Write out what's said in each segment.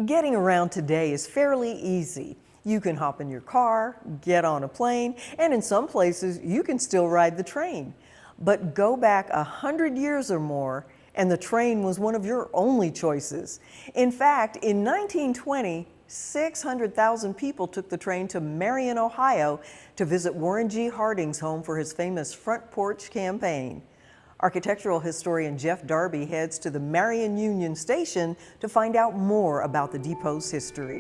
Getting around today is fairly easy. You can hop in your car, get on a plane, and in some places you can still ride the train. But go back 100 years or more, and the train was one of your only choices. In fact, in 1920, 600,000 people took the train to Marion, Ohio to visit Warren G. Harding's home for his famous Front Porch Campaign. Architectural historian Jeff Darby heads to the Marion Union Station to find out more about the depot's history.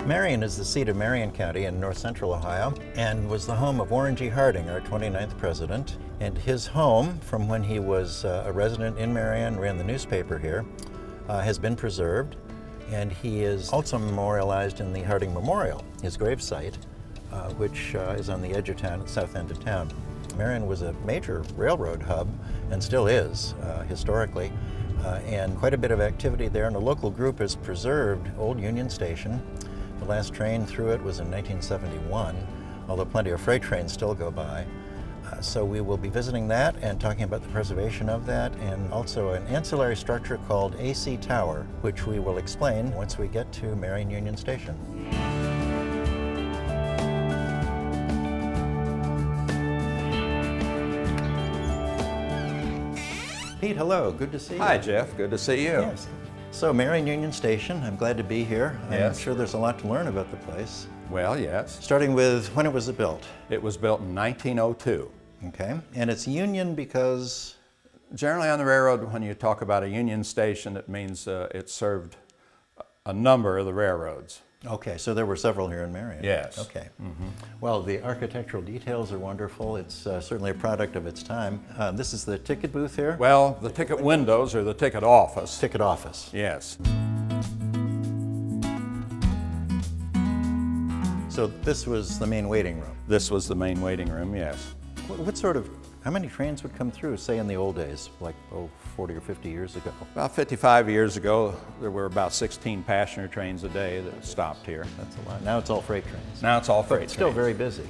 Marion is the seat of Marion County in north central Ohio and was the home of Warren G. Harding, our 29th president. And his home, from when he was a resident in Marion, ran the newspaper here, has been preserved. And he is also memorialized in the Harding Memorial, his gravesite, which is on the edge of town, at the south end of town. Marion was a major railroad hub, and still is, historically. And quite a bit of activity there, and a local group has preserved Old Union Station. The last train through it was in 1971, although plenty of freight trains still go by. So we will be visiting that and talking about the preservation of that, and also an ancillary structure called AC Tower, which we will explain once we get to Marion Union Station. Pete, hello, good to see you. Hi, Jeff, good to see you. Yes. So Marion Union Station, I'm glad to be here. Yes. I'm sure there's a lot to learn about the place. Well, yes. Starting with when it was built. It was built in 1902. Okay, and it's Union because? Generally on the railroad, when you talk about a Union Station, it means it served a number of the railroads. Okay, so there were several here in Marion. Yes. Okay. Well, the architectural details are wonderful. It's certainly a product of its time. This is the ticket booth here? Well, the ticket windows or the ticket office. Ticket office. Yes. So this was the main waiting room. This was the main waiting room, yes. What sort of, how many trains would come through, say in the old days, like 40 or 50 years ago? About 55 years ago, there were about 16 passenger trains a day that stopped here. That's a lot. Now it's all freight trains. Now it's all freight But still trains. very busy.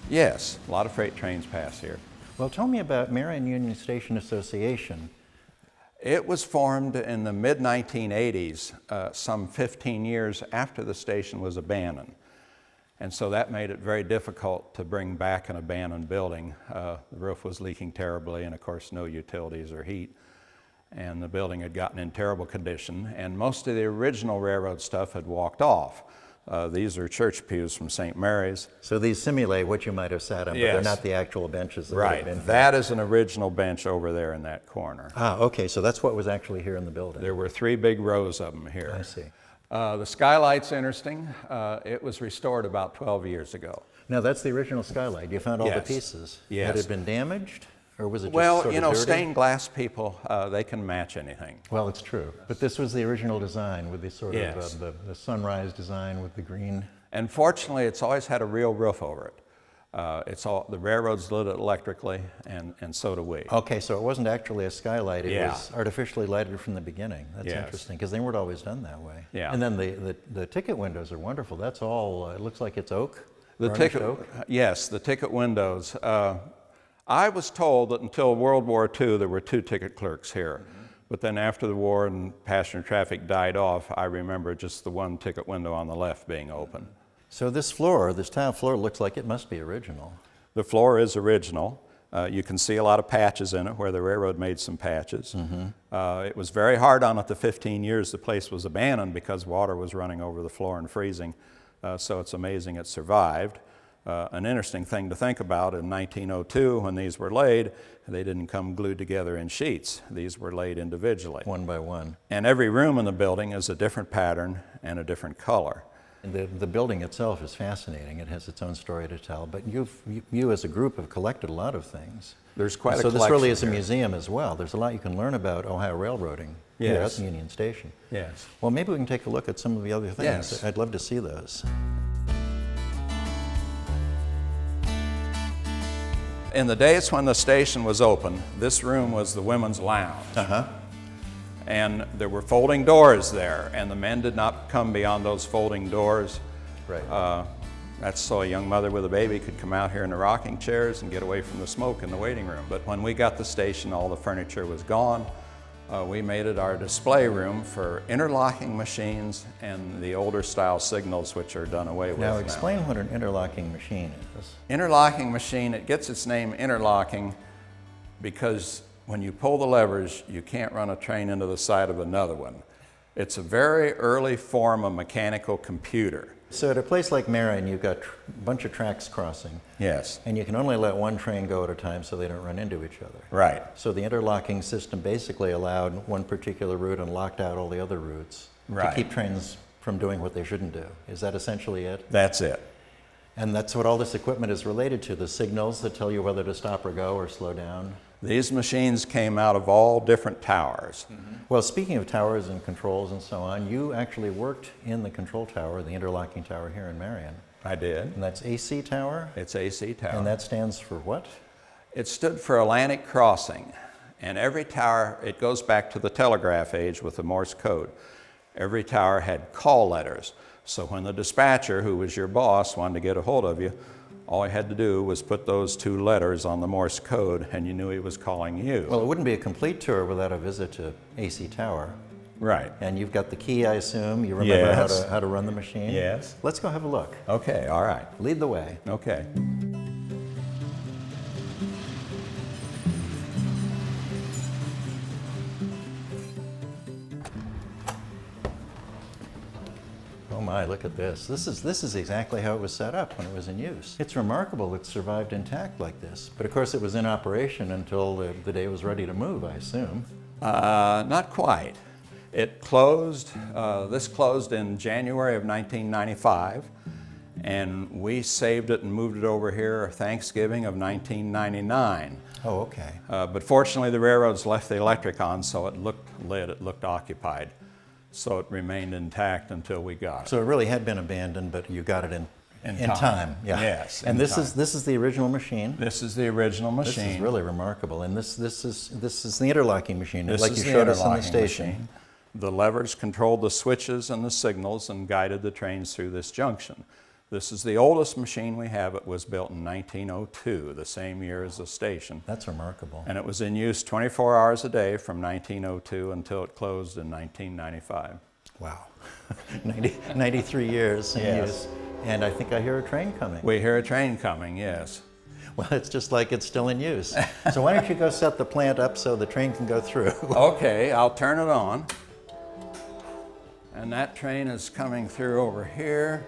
Yes, a lot of freight trains pass here. Well, tell me about Marion Union Station Association. It was formed in the mid-1980s, some 15 years after the station was abandoned. And so that made it very difficult to bring back an abandoned building. The roof was leaking terribly, and of course no utilities or heat. And the building had gotten in terrible condition, and most of the original railroad stuff had walked off. These are church pews from St. Mary's. So these simulate what you might have sat on, but they're Yes. not the actual benches that would have Right, been. that is an original bench over there in that corner. Ah, okay, so that's what was actually here in the building. There were 3 big rows of them here. I see. The skylight's interesting. It was restored about 12 years ago. Now that's the original skylight. You found all the Yes. pieces. Yes. Had it been damaged, or was it just Well, sort of you know, dirty? stained glass people, they can match anything. Well, it's true. But this was the original design with the sort Yes. of the sunrise design with the green. And fortunately, it's always had a real roof over it. The railroads lit it electrically, and so do we. Okay, so it wasn't actually a skylight. It Yeah. was artificially lighted from the beginning. That's Yes. interesting, because they weren't always done that way. Yeah. And then the ticket windows are wonderful. That's all, it looks like it's oak. The varnished ticket, oak. yes, the ticket windows. I was told that until World War II there were 2 ticket clerks here. But then after the war and passenger traffic died off, I remember just the 1 ticket window on the left being open. So this floor, this tile floor, looks like it must be original. The floor is original. You can see a lot of patches in it where the railroad made some patches. It was very hard on it the 15 years the place was abandoned because water was running over the floor and freezing. So it's amazing it survived. An interesting thing to think about, in 1902 when these were laid, they didn't come glued together in sheets. These were laid individually. One by one. And every room in the building is a different pattern and a different color. And the building itself is fascinating. It has its own story to tell. But you as a group have collected a lot of things. There's quite a So collection this really is a here. museum as well. There's a lot you can learn about Ohio railroading here at Yes. the Union Station. Yes. Well, maybe we can take a look at some of the other things. Yes. I'd love to see those. In the days when the station was open, this room was the women's lounge. And there were folding doors there, and the men did not come beyond those folding doors. Right. That's so a young mother with a baby could come out here in the rocking chairs and get away from the smoke in the waiting room. But when we got the station, all the furniture was gone. We made it our display room for interlocking machines and the older style signals, which are done away with Now explain what an interlocking machine is. Interlocking machine, it gets its name interlocking because when you pull the levers, you can't run a train into the side of another one. It's a very early form of mechanical computer. So at a place like Marion, you've got a bunch of tracks crossing. Yes. And you can only let one train go at a time so they don't run into each other. Right. So the interlocking system basically allowed one particular route and locked out all the other routes Right. to keep trains from doing what they shouldn't do. Is that essentially it? That's it. And that's what all this equipment is related to, the signals that tell you whether to stop or go or slow down. These machines came out of all different towers. Well, speaking of towers and controls and so on, you actually worked in the control tower, the interlocking tower here in Marion. I did. And that's AC tower? It's AC tower. And that stands for what? It stood for Atlantic Crossing. And every tower, it goes back to the telegraph age with the Morse code. Every tower had call letters. So when the dispatcher, who was your boss, wanted to get a hold of you, all he had to do was put those 2 letters on the Morse code and you knew he was calling you. Well, it wouldn't be a complete tour without a visit to AC Tower. Right. And you've got the key, I assume. You remember Yes. how to run the machine? Yes. Let's go have a look. Okay, all right. Lead the way. Okay. Oh my, look at this. This is exactly how it was set up when it was in use. It's remarkable it survived intact like this. But of course it was in operation until the day it was ready to move, I assume. Not quite. It closed, this closed in January of 1995, and we saved it and moved it over here Thanksgiving of 1999. Oh, okay. But fortunately the railroads left the electric on, so it looked lit, it looked occupied. So it remained intact until we got it. So it really had been abandoned, but you got it in time. Yeah. Yes, And in this time. is the original machine. This is the original This machine. is really remarkable. And this is the interlocking machine, This like is you the showed us in the interlocking station. machine. The levers controlled the switches and the signals and guided the trains through this junction. This is the oldest machine we have. It was built in 1902, the same year as the station. That's remarkable. And it was in use 24 hours a day from 1902 until it closed in 1995. Wow. 93 years in Yes. use. And I think I hear a train coming. We hear a train coming, yes. Well, it's just like it's still in use. So why don't you go set the plant up so the train can go through? Okay, I'll turn it on. And that train is coming through over here.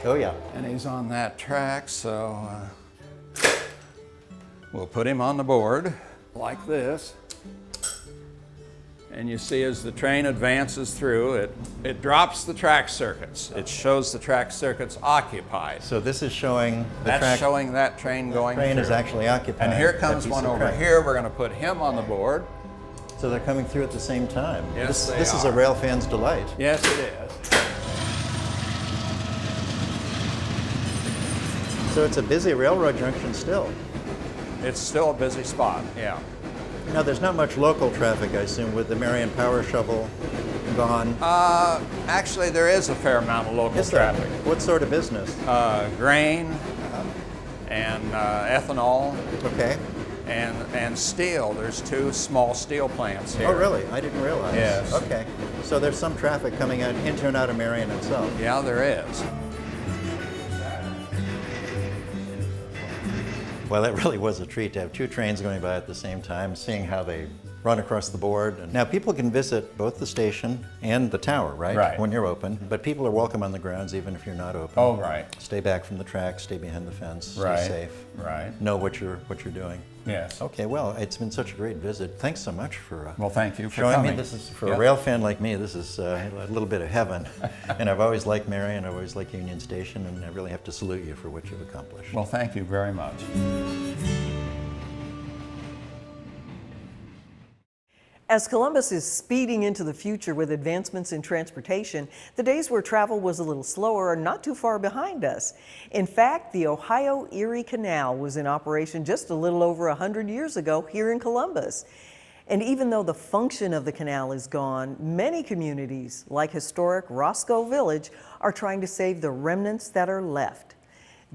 Oh, yeah. And he's on that track, so we'll put him on the board like this. And you see as the train advances through, it drops the track circuits. It shows the track circuits occupied. So this is showing the That's track. showing that train going train through. is actually occupied. And here that comes piece one of over track. here. We're going to put him on the board. So they're coming through at the same time. Yes, they this is a are. rail fan's delight. Yes, it is. So it's a busy railroad junction still. It's still a busy spot, yeah. Now, there's not much local traffic, I assume, with the Marion Power Shovel gone. Actually, there is a fair amount of local Is there? traffic. What sort of business? Grain and ethanol Okay. and steel. There's 2 small steel plants here. Oh, really? I didn't realize. Yes. Okay. So there's some traffic coming out into and out of Marion itself. Yeah, there is. Well, that really was a treat to have 2 trains going by at the same time, seeing how they run across the board. And now people can visit both the station and the tower, right? Right. When you're open. But people are welcome on the grounds even if you're not open. Oh, right. Stay back from the track, stay behind the fence, Right. stay safe. Right. Know what you're doing. Yes. Okay, well, it's been such a great visit. Thanks so much for Well, thank you for showing coming. me. This is for Yep. a rail fan like me. This is a little bit of heaven. And I've always liked Marion. I've always liked Union Station, and I really have to salute you for what you've accomplished. Well, thank you very much. As Columbus is speeding into the future with advancements in transportation, the days where travel was a little slower are not too far behind us. In fact, the Ohio Erie Canal was in operation just a little over 100 years ago here in Columbus. And even though the function of the canal is gone, many communities, like historic Roscoe Village, are trying to save the remnants that are left.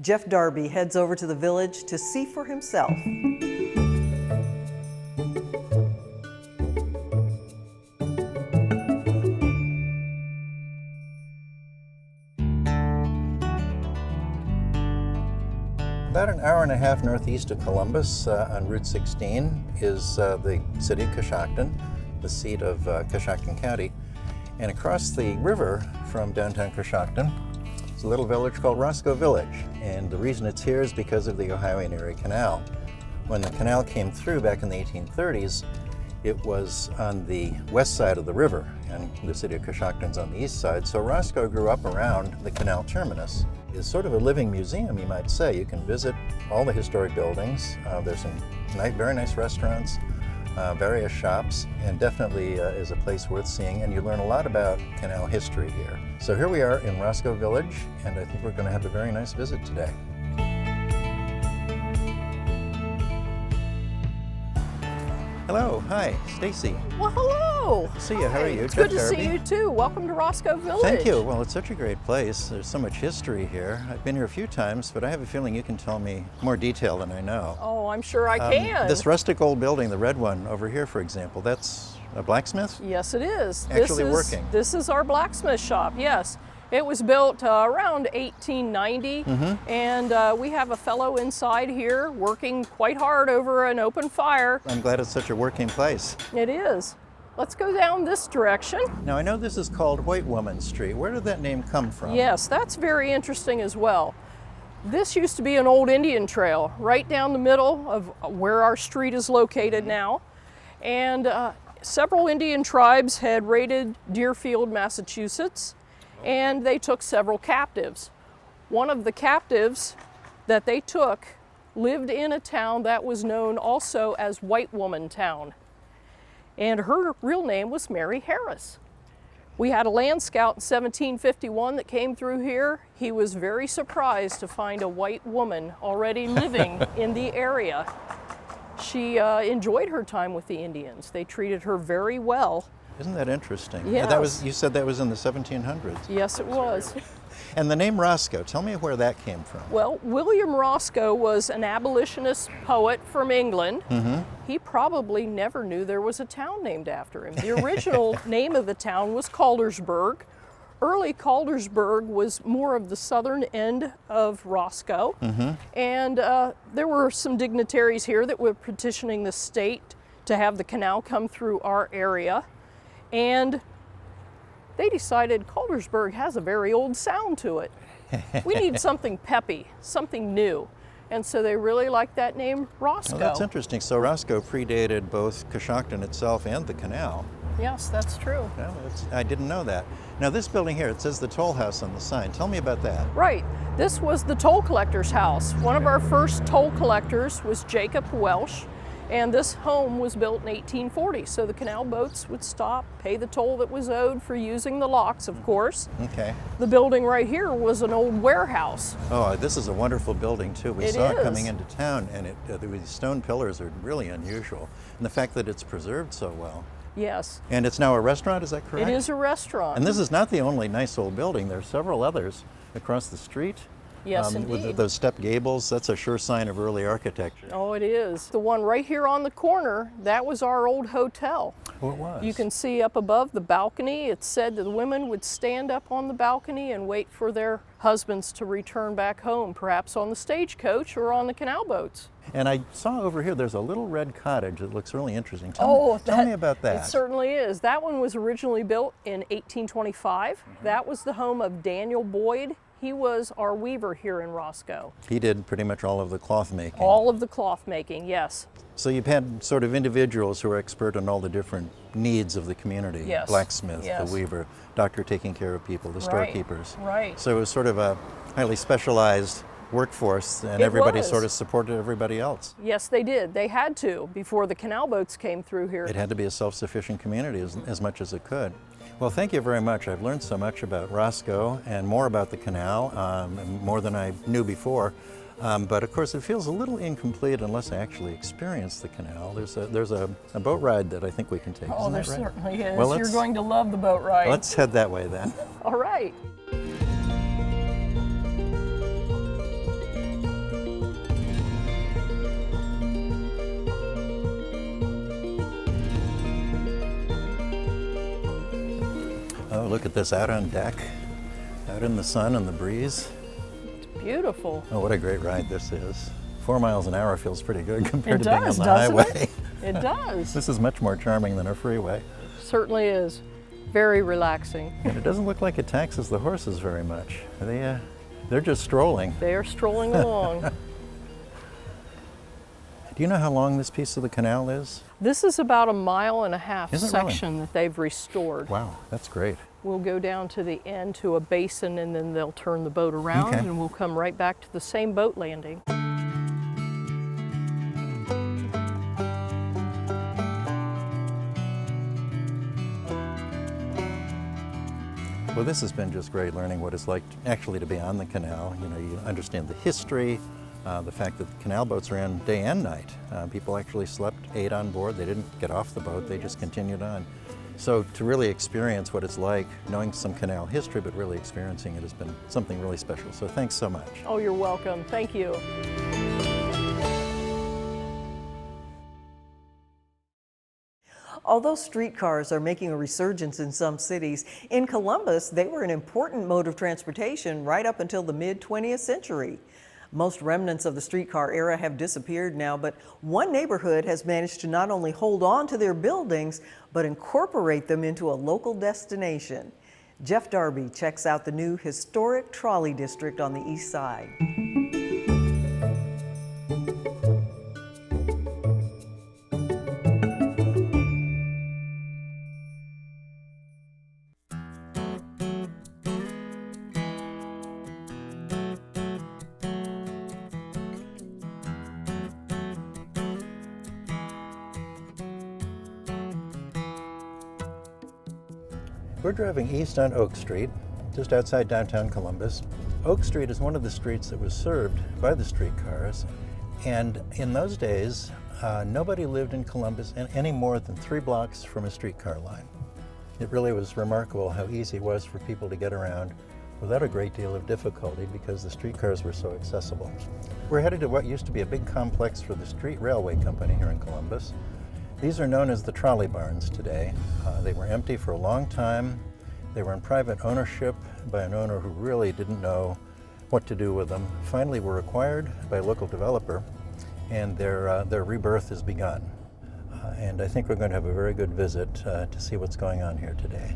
Jeff Darby heads over to the village to see for himself. About an hour and a half northeast of Columbus on Route 16 is the city of Coshocton, the seat of Coshocton County. And across the river from downtown Coshocton is a little village called Roscoe Village. And the reason it's here is because of the Ohio Erie Canal. When the canal came through back in the 1830s, it was on the west side of the river, and the city of Coshocton's on the east side. So Roscoe grew up around the canal terminus. It's sort of a living museum, you might say. You can visit all the historic buildings. There's some very nice restaurants, various shops, and definitely is a place worth seeing. And you learn a lot about canal history here. So here we are in Roscoe Village, and I think we're going to have a very nice visit today. Hello, hi, Stacy. Well, hello. See you. How are you? It's Jeff good to see Darby. you too. Welcome to Roscoe Village. Thank you. Well, it's such a great place. There's so much history here. I've been here a few times, but I have a feeling you can tell me more detail than I know. Oh, I'm sure I can. This rustic old building, the red one over here, for example, that's a blacksmith? Yes, it is. Actually working. This is our blacksmith shop, yes. It was built around 1890, and we have a fellow inside here working quite hard over an open fire. I'm glad it's such a working place. It is. Let's go down this direction. Now, I know this is called White Woman Street. Where did that name come from? Yes, that's very interesting as well. This used to be an old Indian trail right down the middle of where our street is located now. And several Indian tribes had raided Deerfield, Massachusetts, and they took several captives. One of the captives that they took lived in a town that was known also as White Woman Town. And her real name was Mary Harris. We had a land scout in 1751 that came through here. He was very surprised to find a white woman already living in the area. She enjoyed her time with the Indians. They treated her very well. Isn't that interesting? Yes. You said that was in the 1700s. Yes, it was. And the name Roscoe, tell me where that came from. Well, William Roscoe was an abolitionist poet from England. He probably never knew there was a town named after him. The original name of the town was Caldersburg. Early Caldersburg was more of the southern end of Roscoe. And there were some dignitaries here that were petitioning the state to have the canal come through our area. And they decided Caldersburg has a very old sound to it. We need something peppy, something new. And so they really liked that name, Roscoe. Well, that's interesting. So Roscoe predated both Coshocton itself and the canal. Yes, that's true. Well, I didn't know that. Now this building here, it says the toll house on the sign. Tell me about that. Right. This was the toll collector's house. One of our first toll collectors was Jacob Welsh. And this home was built in 1840, so the canal boats would stop, pay the toll that was owed for using the locks, of course. Okay. The building right here was an old warehouse. Oh, this is a wonderful building too. We It saw it is. coming into town, and the stone pillars are really unusual. And the fact that it's preserved so well. Yes, And it's now a restaurant, is that correct? it is a restaurant. And this is not the only nice old building. There are several others across the street. Yes, With indeed. those step gables, that's a sure sign of early architecture. Oh, it is. The one right here on the corner, that was our old hotel. Oh, it was. You can see up above the balcony. It's said that the women would stand up on the balcony and wait for their husbands to return back home, perhaps on the stagecoach or on the canal boats. And I saw over here, there's a little red cottage that looks really interesting. Tell me about that. It certainly is. That one was originally built in 1825. That was the home of Daniel Boyd. He was our weaver here in Roscoe. He did pretty much all of the cloth making. All of the cloth making, yes. So you've had sort of individuals who are expert on all the different needs of the community. Yes. Blacksmith, Yes. the weaver, doctor taking care of people, the storekeepers. Right. So it was sort of a highly specialized workforce, and It everybody was. sort of supported everybody else. Yes, they did. They had to before the canal boats came through here. It had to be a self-sufficient community as much as it could. Well, thank you very much. I've learned so much about Roscoe and more about the canal, more than I knew before. But of course, it feels a little incomplete unless I actually experience the canal. There's a boat ride that I think we can take. Oh, Isn't there that right? certainly is. Well, You're going to love the boat ride. Let's head that way then. All right. Oh, look at this out on deck, out in the sun and the breeze. Beautiful. Oh, what a great ride this is. 4 miles an hour feels pretty good compared It to being on does, the doesn't highway. it? It does. This is much more charming than a freeway. Certainly is. Very relaxing. And it doesn't look like it taxes the horses very much. They're just strolling. They are strolling along. Do you know how long this piece of the canal is? This is about 1.5 miles Is it really? section that they've restored. Wow, that's great. We'll go down to the end to a basin and then they'll turn the boat around Okay. and we'll come right back to the same boat landing. Well, this has been just great learning what it's like actually to be on the canal. You know, you understand the history, the fact that the canal boats ran day and night. People actually slept, ate on board. They didn't get off the boat. They just continued on. So to really experience what it's like, knowing some canal history, but really experiencing it has been something really special. So thanks so much. Oh, you're welcome. Thank you. Although streetcars are making a resurgence in some cities, in Columbus, they were an important mode of transportation right up until the mid-20th century. Most remnants of the streetcar era have disappeared now, but one neighborhood has managed to not only hold on to their buildings, but incorporate them into a local destination. Jeff Darby checks out the new historic trolley district on the east side. We're driving east on Oak Street, just outside downtown Columbus. Oak Street is one of the streets that was served by the streetcars. And in those days, nobody lived in Columbus any more than 3 blocks from a streetcar line. It really was remarkable how easy it was for people to get around without a great deal of difficulty because the streetcars were so accessible. We're headed to what used to be a big complex for the Street Railway Company here in Columbus. These are known as the trolley barns today. They were empty for a long time. They were in private ownership by an owner who really didn't know what to do with them. Finally were acquired by a local developer, and their rebirth has begun. And I think we're going to have a very good visit to see what's going on here today.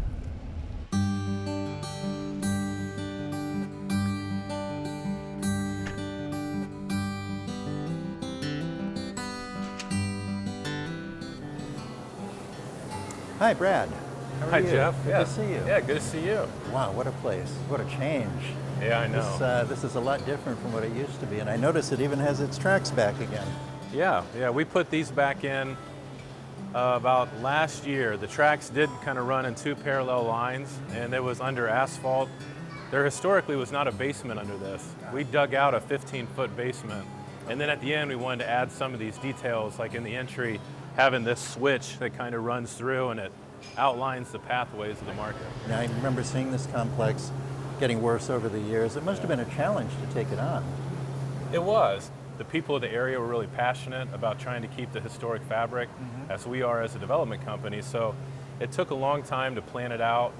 Hi, Brad. How are Hi, you? Jeff. Good Yeah. to see you. Yeah, good to see you. Wow, what a place. What a change. Yeah, I know. This is a lot different from what it used to be, and I notice it even has its tracks back again. Yeah, we put these back in about last year. The tracks did kind of run in 2 parallel lines, and it was under asphalt. There historically was not a basement under this. We dug out a 15-foot basement, and then at the end we wanted to add some of these details, like in the entry, having this switch that kind of runs through and it outlines the pathways of the market. Now, I remember seeing this complex getting worse over the years. It must have been a challenge to take it on. It was. The people of the area were really passionate about trying to keep the historic fabric, as we are as a development company. So it took a long time to plan it out.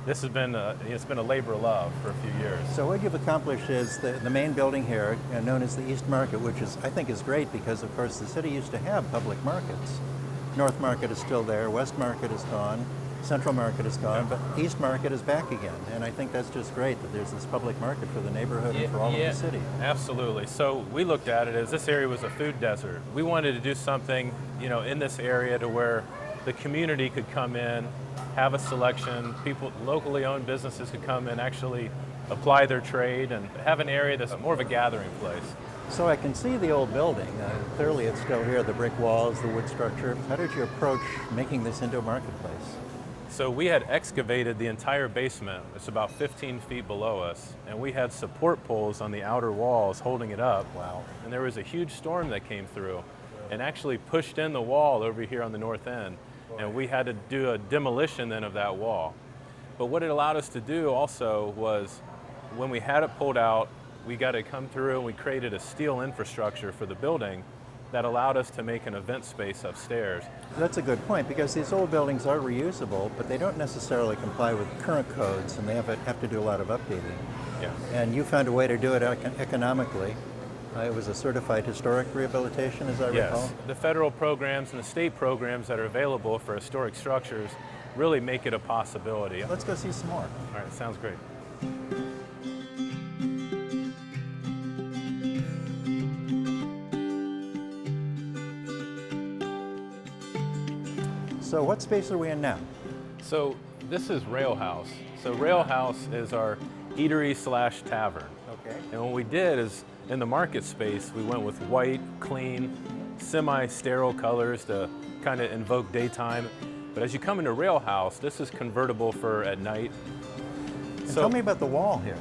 This has been it's been a labor of love for a few years. So what you've accomplished is the main building here, known as the East Market, which I think is great because, of course, the city used to have public markets. North Market is still there, West Market is gone, Central Market is gone, but East Market is back again. And I think that's just great that there's this public market for the neighborhood and for all of the city. Absolutely. So we looked at it as this area was a food desert. We wanted to do something, in this area to where the community could come in, have a selection, people, locally owned businesses could come in, actually apply their trade and have an area that's more of a gathering place. So I can see the old building. Clearly it's still here, the brick walls, the wood structure. How did you approach making this into a marketplace? So we had excavated the entire basement. It's about 15 feet below us, and we had support poles on the outer walls holding it up. Wow. And there was a huge storm that came through and actually pushed in the wall over here on the north end. And we had to do a demolition then of that wall. But what it allowed us to do also was, when we had it pulled out, we got to come through and we created a steel infrastructure for the building that allowed us to make an event space upstairs. That's a good point, because these old buildings are reusable, but they don't necessarily comply with current codes, and they have to do a lot of updating. Yeah. And you found a way to do it economically. It was a certified historic rehabilitation, as I recall. Yes. The federal programs and the state programs that are available for historic structures really make it a possibility. Let's go see some more. All right, sounds great. So what space are we in now? So this is Rail House. So Rail House is our eatery slash tavern. Okay. And what we did is, in the market space, we went with white, clean, semi-sterile colors to kind of invoke daytime. But as you come into Rail House, this is convertible for at night. And tell me about the wall here.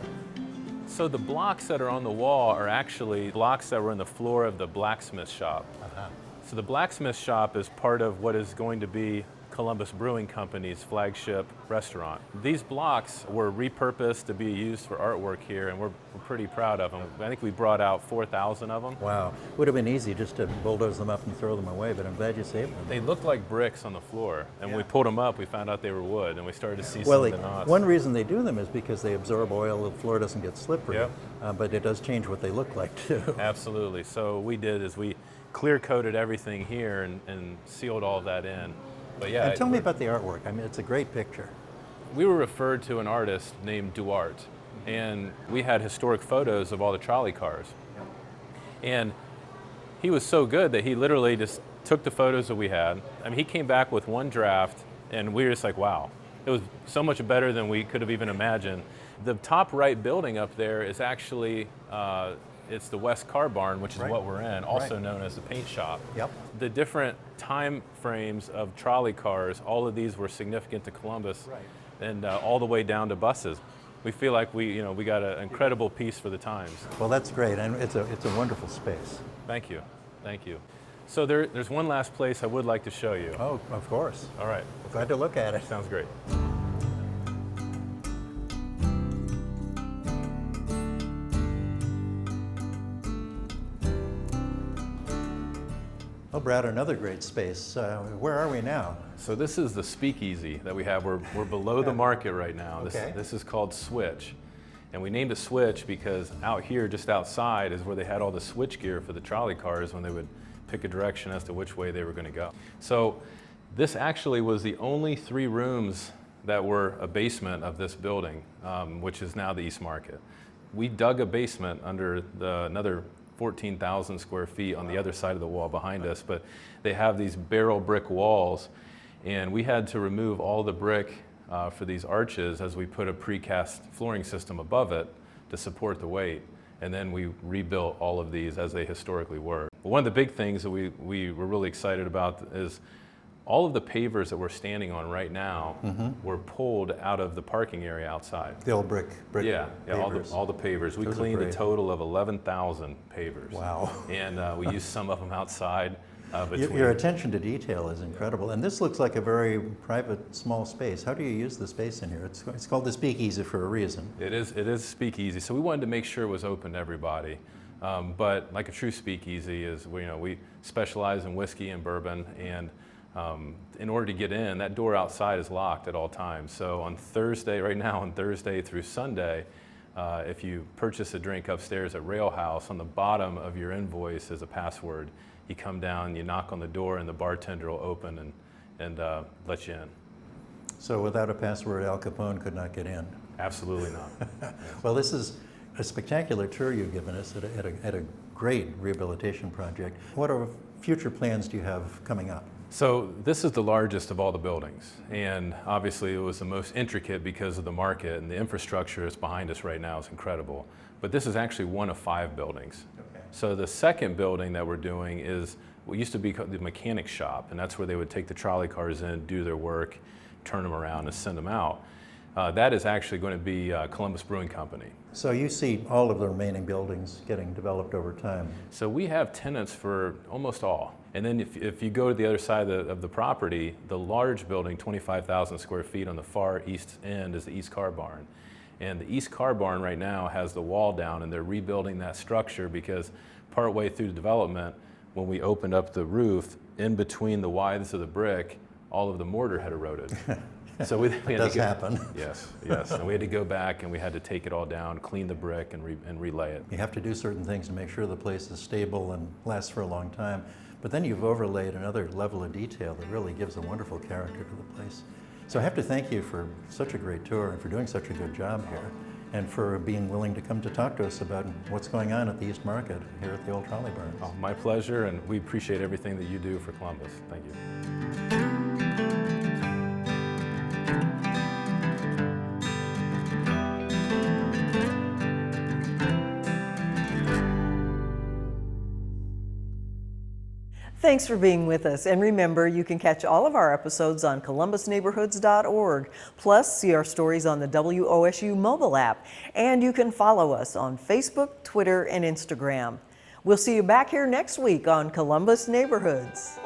So the blocks that are on the wall are actually blocks that were in the floor of the blacksmith shop. So the blacksmith shop is part of what is going to be Columbus Brewing Company's flagship restaurant. These blocks were repurposed to be used for artwork here, and we're pretty proud of them. I think we brought out 4,000 of them. Wow. Would have been easy just to bulldoze them up and throw them away, but I'm glad you saved them. They looked like bricks on the floor, and when we pulled them up, we found out they were wood, and we started to see Well, some of the knots. one reason they do them is because they absorb oil, the floor doesn't get slippery, Yep. But it does change what they look like too. Absolutely. So what we did is we clear coated everything here and sealed all of that in. But yeah, And tell me about the artwork. I mean, it's a great picture. we were referred to an artist named Duarte, and we had historic photos of all the trolley cars. And he was so good that he literally just took the photos that we had. I mean, he came back with one draft, and we were just like, wow. It was so much better than we could have even imagined. The top right building up there is actually, it's the West Car Barn, which is Right. what we're in, also Right. known as the paint shop. Yep. The different time frames of trolley cars, all of these were significant to Columbus, Right. and all the way down to buses. We feel like we got an incredible piece for the times. Well, that's great, and it's a wonderful space. Thank you, thank you. So there's one last place I would like to show you. Oh, of course. All right, Glad to look at it. sounds great. Oh, Brad, another great space. Where are we now? So this is the speakeasy that we have. We're below the market right now. Okay. This is called Switch. And we named it Switch because out here, just outside, is where they had all the switch gear for the trolley cars when they would pick a direction as to which way they were going to go. So this actually was the only 3 rooms that were a basement of this building, which is now the East Market. We dug a basement under another 14,000 square feet on the other side of the wall behind us, but they have these barrel brick walls, and we had to remove all the brick for these arches as we put a precast flooring system above it to support the weight, and then we rebuilt all of these as they historically were. But one of the big things that we were really excited about is all of the pavers that we're standing on right now were pulled out of the parking area outside. The old brick Yeah, pavers. all the pavers. We Those are cleaned a great. total of 11,000 pavers. Wow. And we used some of them outside. Your attention to detail is incredible. And this looks like a very private, small space. How do you use the space in here? It's called the Speakeasy for a reason. It is speakeasy, so we wanted to make sure it was open to everybody. But like a true speakeasy is, we specialize in whiskey and bourbon, and in order to get in, that door outside is locked at all times. So on Thursday through Sunday, if you purchase a drink upstairs at Rail House, on the bottom of your invoice is a password. You come down, you knock on the door, and the bartender will open and let you in. So without a password, Al Capone could not get in. Absolutely not. Well, this is a spectacular tour you've given us at a great rehabilitation project. What future plans do you have coming up? So this is the largest of all the buildings, and obviously it was the most intricate because of the market, and the infrastructure that's behind us right now is incredible. But this is actually one of 5 buildings. Okay. So the second building that we're doing is what used to be called the mechanic shop, and that's where they would take the trolley cars in, do their work, turn them around and send them out. That is actually going to be Columbus Brewing Company. So you see all of the remaining buildings getting developed over time. So we have tenants for almost all. And then if you go to the other side of the property, the large building, 25,000 square feet on the far east end, is the East Car Barn. And the East Car Barn right now has the wall down, and they're rebuilding that structure because partway through the development, when we opened up the roof, in between the withes of the brick, all of the mortar had eroded. So we had Does to go, happen. Yes, yes. And we had to go back and we had to take it all down, clean the brick, and relay it. You have to do certain things to make sure the place is stable and lasts for a long time. But then you've overlaid another level of detail that really gives a wonderful character to the place. So I have to thank you for such a great tour and for doing such a good job here, and for being willing to come to talk to us about what's going on at the East Market here at the Old Trolley Barns. Oh, my pleasure, and we appreciate everything that you do for Columbus. Thank you. Thanks for being with us. And remember, you can catch all of our episodes on columbusneighborhoods.org, plus see our stories on the WOSU mobile app. And you can follow us on Facebook, Twitter, and Instagram. We'll see you back here next week on Columbus Neighborhoods.